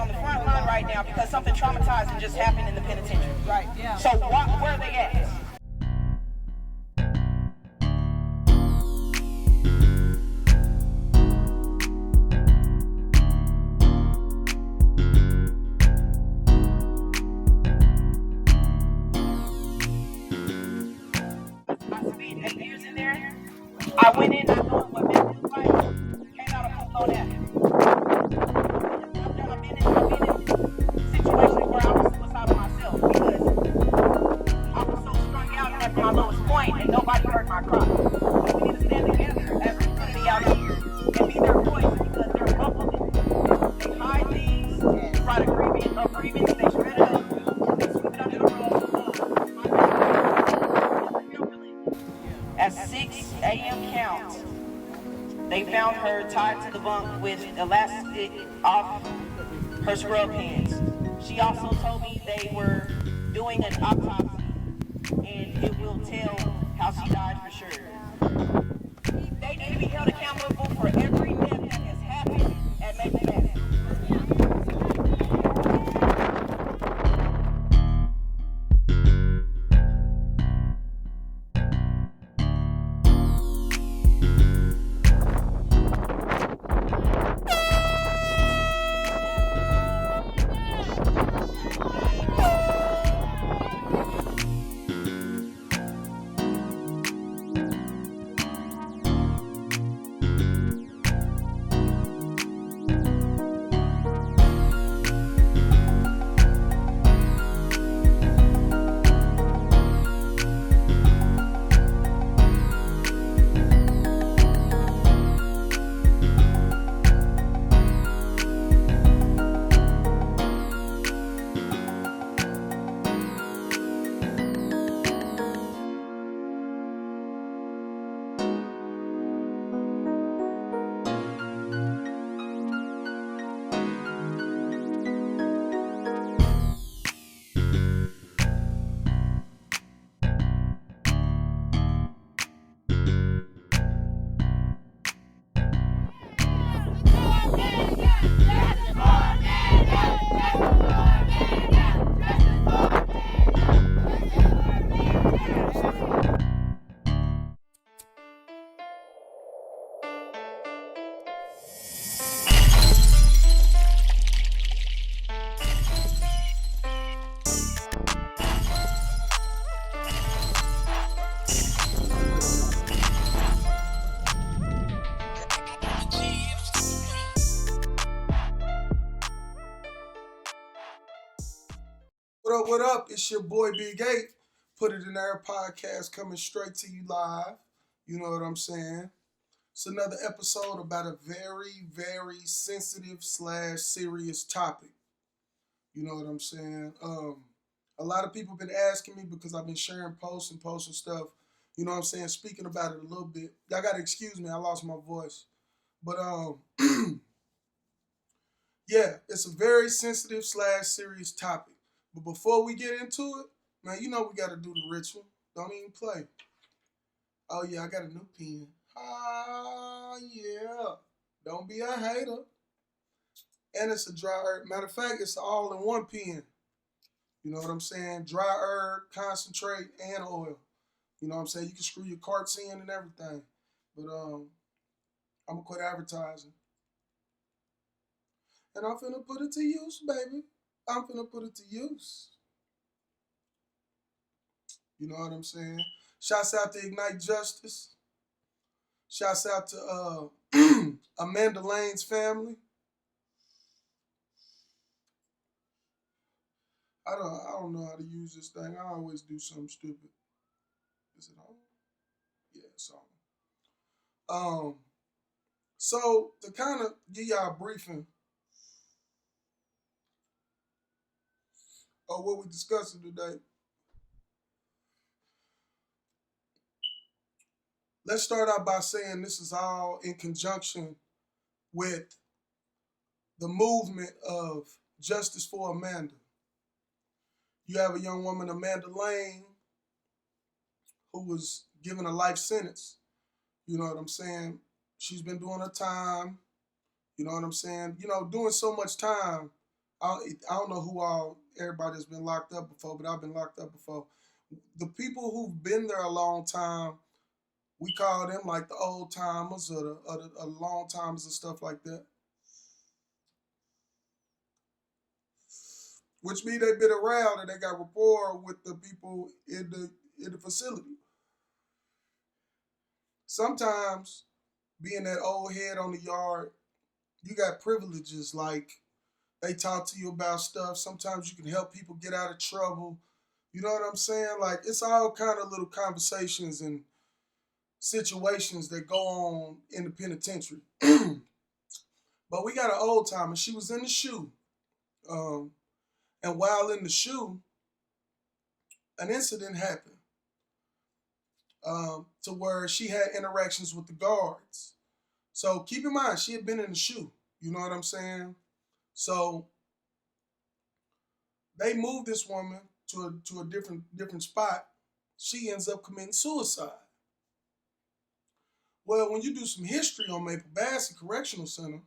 on the front line right now because something traumatizing just happened in the penitentiary. Right. Yeah. So where are they at? I spent 8 years in there. I went in not knowing what men look like. Came out a full-blown addict. I've been in situations where I was suicidal myself because I was so strung out at my lowest point and nobody heard my cry. So we need to stand together as a community out here and be their voice because they're muffled in it. They hide things, try to grievance, they shred it up, they sweep it under the rug. At 6 a.m. count, they found her tied to the bunk with elastic off her scrub hands. She also told me they were doing an autopsy and it will tell how she died for sure. They need to be held accountable for every death that has happened at Mabel. What up? It's your boy Big 8. Put It in Air podcast coming straight to you live. You know what I'm saying? It's another episode about a very, very sensitive / serious topic. You know what I'm saying? A lot of people been asking me because I've been sharing posts and posting stuff. You know what I'm saying? Speaking about it a little bit. Y'all gotta excuse me. I lost my voice. But yeah, it's a very sensitive / serious topic. But before we get into it, man, you know we got to do the ritual. Don't even play. Oh, yeah, I got a new pen. Ah, yeah. Don't be a hater. And it's a dry herb. Matter of fact, it's all in one pen. You know what I'm saying? Dry herb, concentrate, and oil. You know what I'm saying? You can screw your carts in and everything. But I'm going to quit advertising. And I'm finna put it to use, baby. I'm finna put it to use. You know what I'm saying? Shouts out to Ignite Justice. Shouts out to Amanda Lane's family. I don't know how to use this thing. I always do something stupid. Is it on? Yeah, it's on. So to kind of give y'all a briefing of what we're discussing today, let's start out by saying this is all in conjunction with the movement of Justice for Amanda. You have a young woman, Amanda Lane, who was given a life sentence. You know what I'm saying? She's been doing her time. You know what I'm saying? You know, doing so much time, I don't know who all everybody has been locked up before, but I've been locked up before. The people who've been there a long time, we call them like the old timers or the long timers and stuff like that. Which means they've been around and they got rapport with the people in the facility. Sometimes being that old head on the yard, you got privileges like they talk to you about stuff. Sometimes you can help people get out of trouble. You know what I'm saying? Like it's all kind of little conversations and situations that go on in the penitentiary. But we got an old timer. She was in the shoe. Um, and while in the shoe, an incident happened to where she had interactions with the guards. So keep in mind, she had been in the shoe. You know what I'm saying? So they moved this woman to a different spot. She ends up committing suicide. Well, when you do some history on Mabel Basset Correctional Center,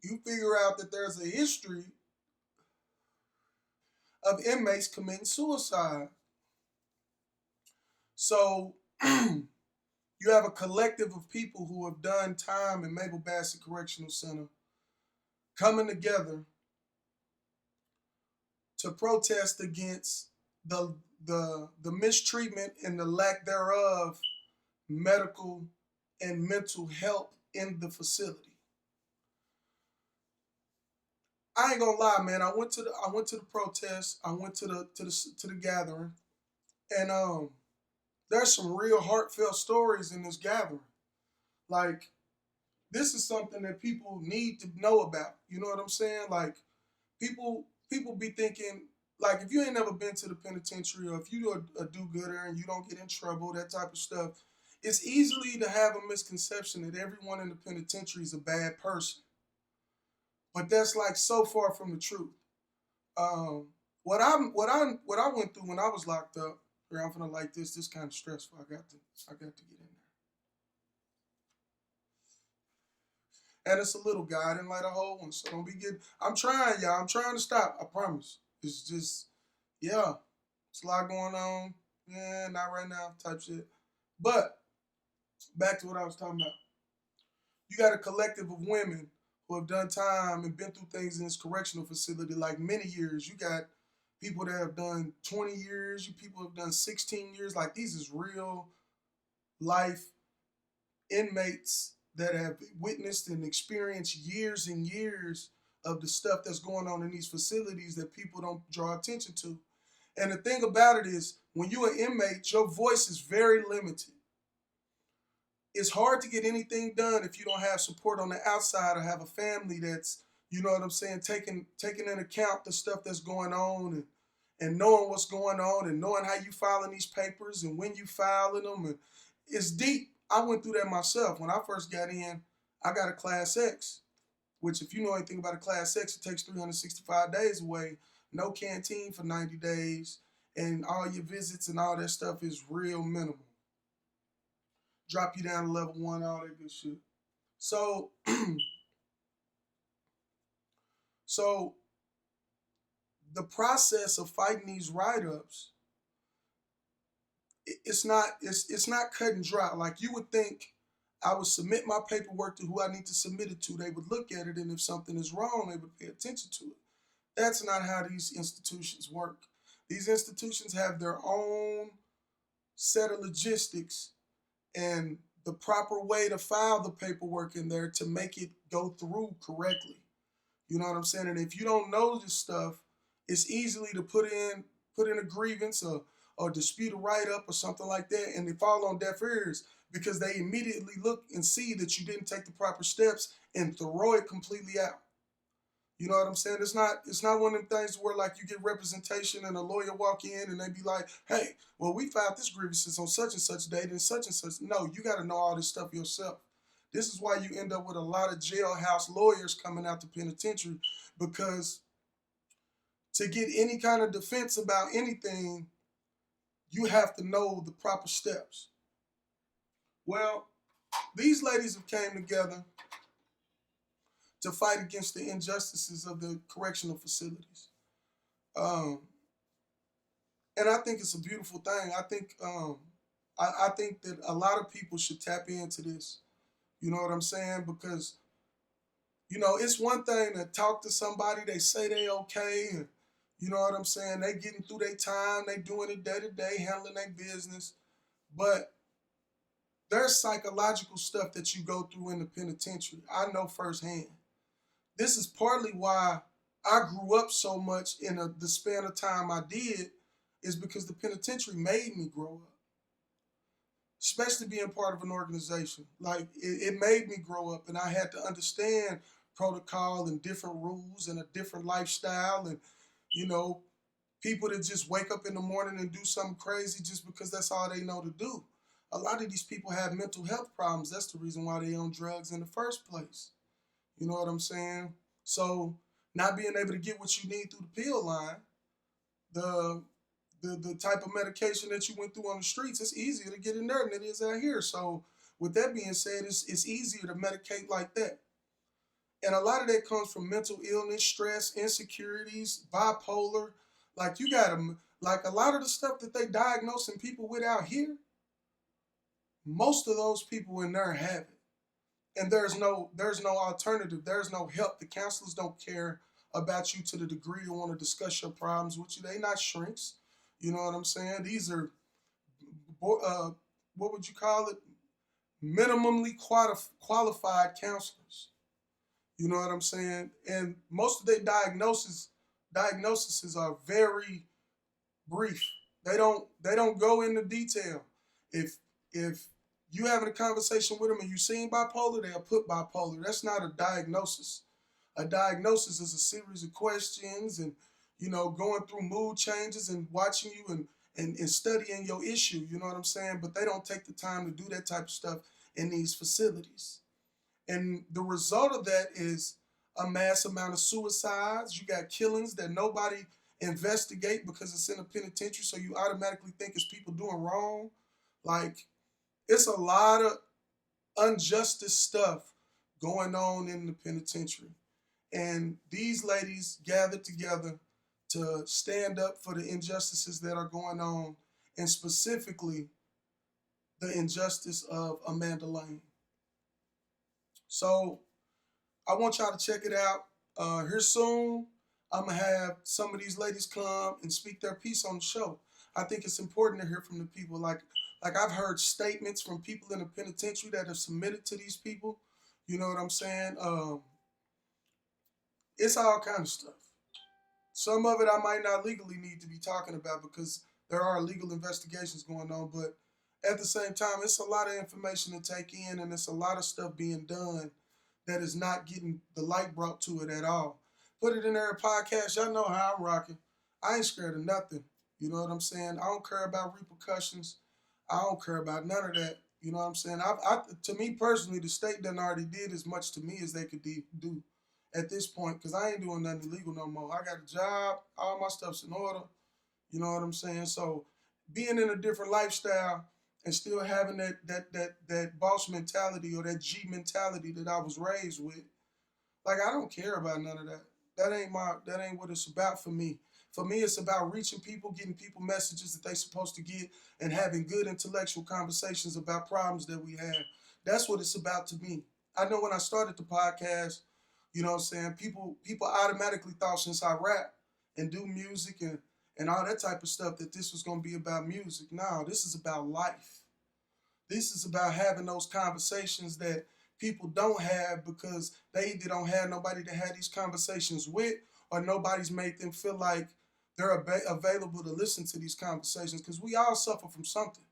you figure out that there's a history of inmates committing suicide. So you have a collective of people who have done time in Mabel Basset Correctional Center coming together to protest against the mistreatment and the lack thereof medical and mental help in the facility. I ain't gonna lie, man. I went to the protest. I went to the gathering, and there's some real heartfelt stories in this gathering. Like this is something that people need to know about. You know what I'm saying? Like people be thinking like if you ain't never been to the penitentiary or if you a do-gooder and you don't get in trouble, that type of stuff, it's easily to have a misconception that everyone in the penitentiary is a bad person. But that's like so far from the truth. What I went through when I was locked up. Here, I'm gonna like this. This kind of stressful. I got to get in there. And it's a little guy. I didn't light a whole one, so don't be getting. I'm trying, y'all. I'm trying to stop. I promise. It's just, yeah, it's a lot going on. Yeah, not right now, type shit. But back to what I was talking about. You got a collective of women who have done time and been through things in this correctional facility like many years. You got people that have done 20 years. You people have done 16 years. Like these is real life inmates that have witnessed and experienced years and years of the stuff that's going on in these facilities that people don't draw attention to. And the thing about it is, when you're an inmate, your voice is very limited. It's hard to get anything done if you don't have support on the outside or have a family that's, you know what I'm saying, taking into account the stuff that's going on and knowing what's going on and knowing how you filing these papers and when you filing them. And it's deep. I went through that myself. When I first got in, I got a Class X, which if you know anything about a Class X, it takes 365 days away, no canteen for 90 days, and all your visits and all that stuff is real minimal. Drop you down to level 1, all that good shit. So, so the process of fighting these write-ups, it's not cut and dry. Like you would think I would submit my paperwork to who I need to submit it to. They would look at it, and if something is wrong, they would pay attention to it. That's not how these institutions work. These institutions have their own set of logistics and the proper way to file the paperwork in there to make it go through correctly. You know what I'm saying? And if you don't know this stuff, it's easily to put in a grievance or dispute a write up or something like that, and they fall on deaf ears because they immediately look and see that you didn't take the proper steps and throw it completely out. You know what I'm saying? It's not one of them things where like you get representation and a lawyer walk in and they be like, hey, well we filed this grievances on such and such date and such and such. No, you got to know all this stuff yourself. This is why you end up with a lot of jailhouse lawyers coming out the penitentiary, because to get any kind of defense about anything, you have to know the proper steps. Well, these ladies have came together to fight against the injustices of the correctional facilities. Um, and I think it's a beautiful thing. I think that a lot of people should tap into this. You know what I'm saying? Because it's one thing to talk to somebody. They say they okay, and you know what I'm saying. They getting through their time. They doing it day to day, handling their business. But there's psychological stuff that you go through in the penitentiary. I know firsthand. This is partly why I grew up so much in the span of time I did, is because the penitentiary made me grow up, especially being part of an organization. Like it made me grow up, and I had to understand protocol and different rules and a different lifestyle, and you know, people that just wake up in the morning and do something crazy just because that's all they know to do. A lot of these people have mental health problems. That's the reason why they on drugs in the first place. You know what I'm saying? So not being able to get what you need through the pill line, the the type of medication that you went through on the streets, it's easier to get in there than it is out here. So with that being said, it's easier to medicate like that. And a lot of that comes from mental illness, stress, insecurities, bipolar. Like you got to, like a lot of the stuff that they diagnosing people with out here, most of those people in there have it. And there's no alternative. There's no help. The counselors don't care about you to the degree they want to discuss your problems with you. They not shrinks. You know what I'm saying? These are uh, what would you call it? Minimally qualified counselors. You know what I'm saying? And most of their diagnoses are very brief. They don't go into detail. If you having a conversation with them and you seen bipolar, they'll put bipolar. That's not a diagnosis. A diagnosis is a series of questions and going through mood changes and watching you and studying your issue. You know what I'm saying? But they don't take the time to do that type of stuff in these facilities. And the result of that is a mass amount of suicides. You got killings that nobody investigate because it's in a penitentiary, so you automatically think it's people doing wrong. Like it's a lot of injustice stuff going on in the penitentiary. And these ladies gathered together to stand up for the injustices that are going on, and specifically the injustice of Amanda Lane. So I want y'all to check it out. Here soon, I'm gonna have some of these ladies come and speak their piece on the show. I think it's important to hear from the people. Like I've heard statements from people in the penitentiary that have submitted to these people. You know what I'm saying? It's all kind of stuff. Some of it I might not legally need to be talking about because there are legal investigations going on, but at the same time, it's a lot of information to take in, and it's a lot of stuff being done that is not getting the light brought to it at all. Put it in there, podcast. Y'all know how I'm rocking. I ain't scared of nothing. You know what I'm saying? I don't care about repercussions. I don't care about none of that. You know what I'm saying? To me personally, the state done already did as much to me as they could do at this point because I ain't doing nothing illegal no more. I got a job. All my stuff's in order. You know what I'm saying? So being in a different lifestyle and still having that boss mentality or that G mentality that I was raised with, like I don't care about none of that. That ain't what it's about for me. For me, it's about reaching people, getting people messages that they supposed to get, and having good intellectual conversations about problems that we have. That's what it's about to me. I know when I started the podcast, you know what I'm saying, people automatically thought since I rap and do music and all that type of stuff that this was gonna be about music. No, this is about life. This is about having those conversations that people don't have because they either don't have nobody to have these conversations with, or nobody's made them feel like they're available to listen to these conversations because we all suffer from something.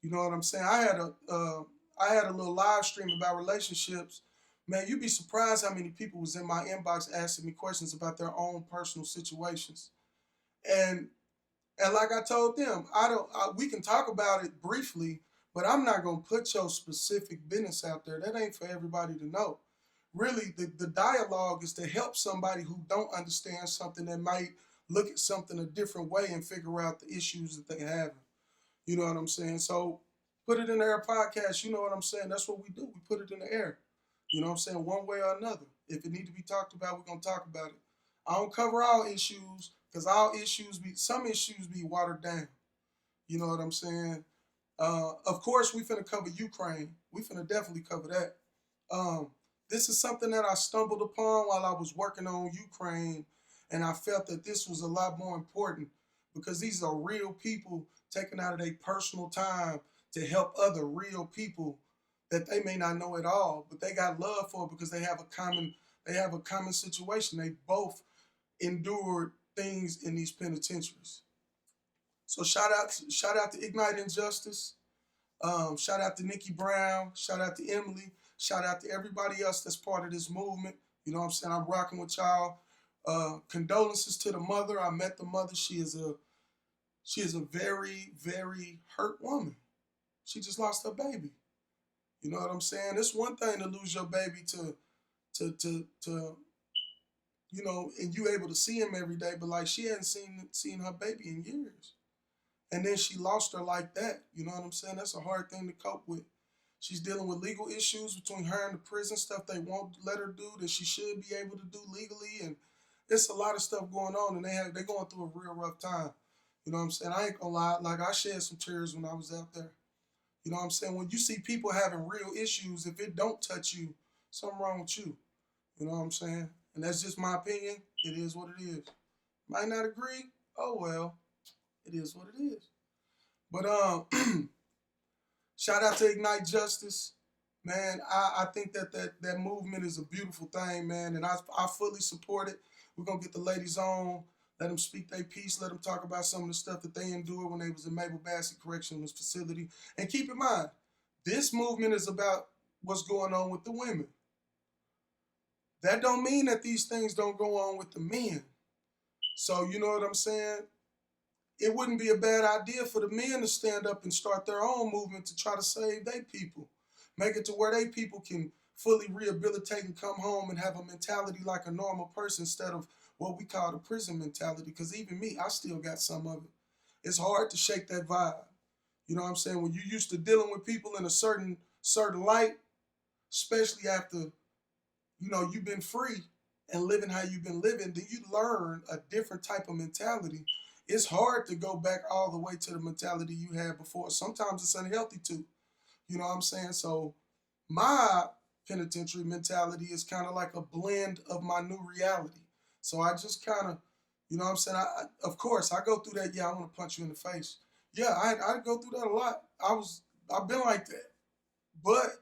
You know what I'm saying? I had a little live stream about relationships. Man, you'd be surprised how many people was in my inbox asking me questions about their own personal situations. And and like I told them, we can talk about it briefly, but I'm not gonna put your specific business out there. That ain't for everybody to know. Really, the dialogue is to help somebody who don't understand something that might look at something a different way and figure out the issues that they have. You know what I'm saying? So put it in the air podcast. You know what I'm saying? That's what we do. We put it in the air. You know what I'm saying? One way or another. If it need to be talked about, we're gonna talk about it. I don't cover all issues because all issues some issues be watered down. You know what I'm saying? Of course, we finna cover Ukraine. We finna definitely cover that. Um, this is something that I stumbled upon while I was working on Ukraine, and I felt that this was a lot more important because these are real people taking out of their personal time to help other real people that they may not know at all, but they got love for because they have a common situation. They both endured things in these penitentiaries. So shout out to Ignite Injustice. Shout out to Nikki Brown. Shout out to Emily. Shout out to everybody else that's part of this movement. You know what I'm saying? I'm rocking with y'all. Condolences to the mother. I met the mother. She is a very, very hurt woman. She just lost her baby. You know what I'm saying? It's one thing to lose your baby to you know, and you able to see him every day, but like she hadn't seen her baby in years. And then she lost her like that. You know what I'm saying? That's a hard thing to cope with. She's dealing with legal issues between her and the prison, stuff they won't let her do that she should be able to do legally, and it's a lot of stuff going on, and they're going through a real rough time. You know what I'm saying? I ain't gonna lie, like I shed some tears when I was out there. You know what I'm saying? When you see people having real issues, if it don't touch you, something wrong with you. You know what I'm saying? And that's just my opinion. It is what it is. Might not agree. Oh well. It is what it is. But shout out to Ignite Justice. Man, I think that movement is a beautiful thing, man, and I fully support it. We're gonna get the ladies on, let them speak their piece, let them talk about some of the stuff that they endured when they was in Mabel Basset Correctional Facility. And keep in mind, this movement is about what's going on with the women. That don't mean that these things don't go on with the men. So you know what I'm saying? It wouldn't be a bad idea for the men to stand up and start their own movement to try to save their people. Make it to where they people can fully rehabilitate and come home and have a mentality like a normal person instead of what we call the prison mentality. Because even me, I still got some of it. It's hard to shake that vibe. You know what I'm saying? When you're used to dealing with people in a certain light, especially after, you know, you've been free and living how you've been living, then you learn a different type of mentality. It's hard to go back all the way to the mentality you had before. Sometimes it's unhealthy too. You know what I'm saying? So my penitentiary mentality is kind of like a blend of my new reality. So I just kind of, you know what I'm saying? Of course, I go through that. Yeah, I want to punch you in the face. Yeah, I go through that a lot. I've been like that. But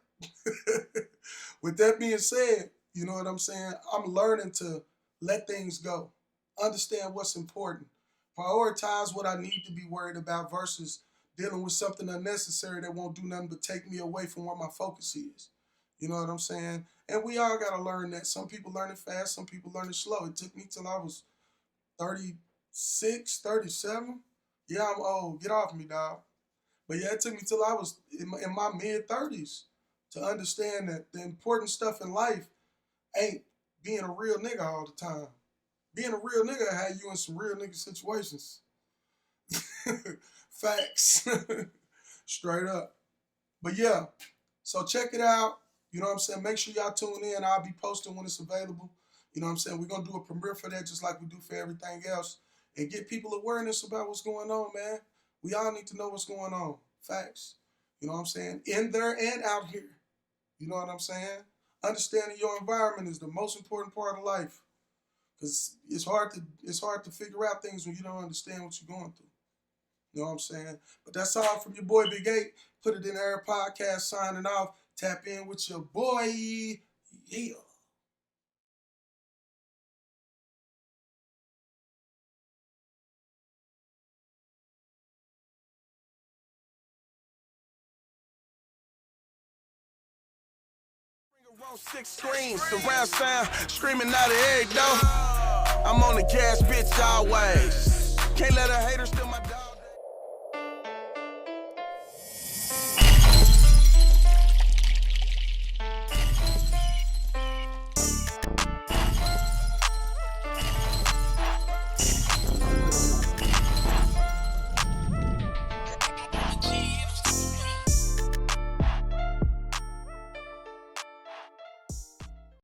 with that being said, you know what I'm saying? I'm learning to let things go, understand what's important, prioritize what I need to be worried about versus dealing with something unnecessary that won't do nothing but take me away from where my focus is. You know what I'm saying? And we all got to learn that. Some people learn it fast, some people learn it slow. It took me till I was 36, 37. Yeah, I'm old. Get off me, dog. But yeah, it took me till I was in my mid-30s to understand that the important stuff in life ain't being a real nigga all the time. Being a real nigga had you in some real nigga situations. Facts. Straight up. But yeah, so check it out. You know what I'm saying? Make sure y'all tune in. I'll be posting when it's available. You know what I'm saying? We're going to do a premiere for that just like we do for everything else. And get people awareness about what's going on, man. We all need to know what's going on. Facts. You know what I'm saying? In there and out here. You know what I'm saying? Understanding your environment is the most important part of life. Because it's hard to figure out things when you don't understand what you're going through. You know what I'm saying? But that's all from your boy Big 8. Put it in the air podcast signing off. Tap in with your boy. Yeah. Six screens, surround sound, screaming out of every door. I'm on the gas, bitch, always. Can't let a hater steal my